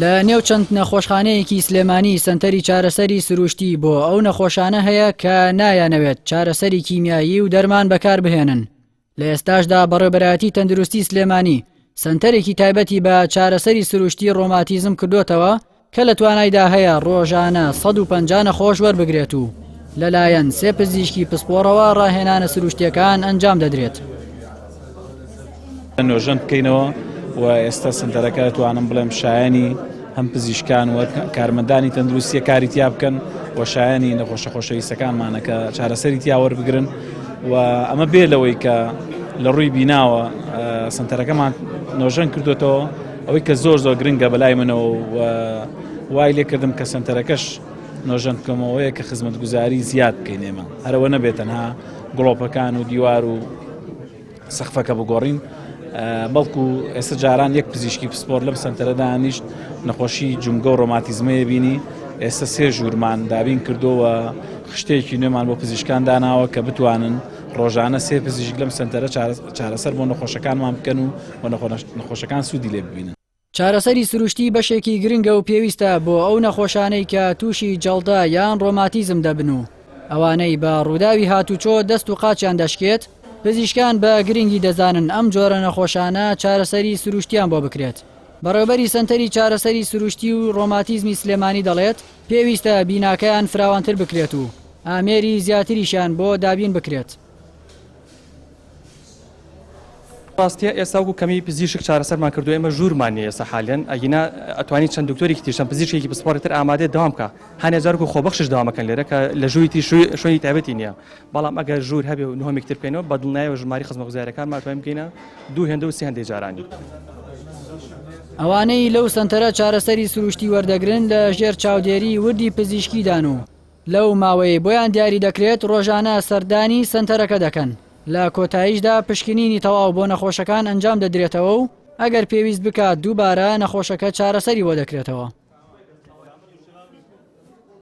لە نێو چەند نەخۆشخانەیەکی سلێمانی سەنتەری چارەسەری سروشتی بۆ ئەو نەخۆشانە هەیە کە نایانەوێت چارەسەری کیمیایی و دەرمان بەکار بهێنن. لە ئێستاشدا بەڕێوەبەرایەتی تەندروستی سلێمانی سەنتەرێکی تایبەتی بە چارەسەری سروشتی ڕۆماتیزم کردوتەوە کە لە توانایدا هەیە ڕۆژانە 150 نەخۆش وەربگرێت و لەلایەن 3 پزیشکی پسپۆڕەوە ڕاهێنانە سروشتیەکان ئەنجام دەدرێت. نۆژەن بکەینەوە و ئێستا سنتەرەکە توانم بڵێم شایانی هەم پزیشکان و کارمەندانی تەندروستیە کاری تیا بکەن و شایانی نەخۆشە خۆشەویستەکانمانە کە چارەسەری تیا وەربگرن و ئەمە بێ لەوەی کە لە ڕووی بیناوە سنتەرەکەمان نۆژەن کردوێتەوە ئەوەی کە زۆر گرنگە بەلای منەوە و وای لێ کردم کە سنتەرەکەش نۆژەن بکەمەوەیە کە خزمەتگوزاری زیاد بکەین ئێمە هەرەوە نەبێت تەنها گڵۆپەکان و دیوار و سەقفەکە بگۆڕین بەڵکو ئێستا جاران یەک پزیشکی پسپۆر لەم سنتەرەدا نیشت نەخۆشی جونگە و ڕۆماتیزمەیە بینی ئێستا 3 ژوورمان دابین کردووە خشتێکی نوێمان بۆ پزیشکان داناوە کە بتوانن ڕۆژانە 3 پزیشک لەم سنتەرە چارەسەر بۆ نەخۆشەکانمان بکەن و نەخۆشەکان سوودی لێ ببینن. چارەسەری سروشتی بەشێکی گرنگە و پێویستە بۆ ئەو نەخۆشانەی کە تووشی جەڵدە یان ڕۆماتیزم دەبن و ئەوانەی بە ڕووداوی هاتوچۆ دەست و قاچیان دەشکێت پزیشکان بە گرنگی دەزانن ئەم جۆرە نەخۆشانە چارەسەری سروشتیان بۆ بکرێت. بەڕێوەبەری سەنتەری چارەسەری سروشتی و ڕۆماتیزمی سلێمانی دەڵێت پێویستە بیناکەیان فراوانتر بکرێت و ئامێری زیاتریشیان بۆ دابین بکرێت. ڕاستیە ئێستا و کەمی پزیشک چارەسەرمان کردو ئێمە ژوورمان نیە ئێستا حالیان ئەگینا ئەتوانین چەند دکتۆرێکی تریشان پزیشکێکی پسپۆڕێتتر ئامادە داوام بکە هەنێجار و خۆبەخشش داوامەکەن لێرە کە لە ژووری شوێنی تایبەتی نییە بەڵام ئەگەر ژوور هەبێ و نهۆمێکتر بکەینەوە بەدڵنایەوە ژماری خزمەتگوزاریەکانمان ئەتوانین بکەینە 2 هێندە و 3 هێندەی جارانی. ئەوانەی لەو سنتەرە چارەسەری سروشتی وەردەگرن لە ژێر چاودێری وردی پزیشکیدان و لەو ماوەی بۆیان دیاری دەکرێت ڕۆژانە سەردانی سنتەرەکە دەکەن. لە کۆتاییشدا پشکنینی تەواو بۆ نەخۆشەکان ئەنجام دەدرێتەوە و ئەگەر پێویست بکات دووبارە نەخۆشەکە چارەسەری بۆ دەکرێتەوە.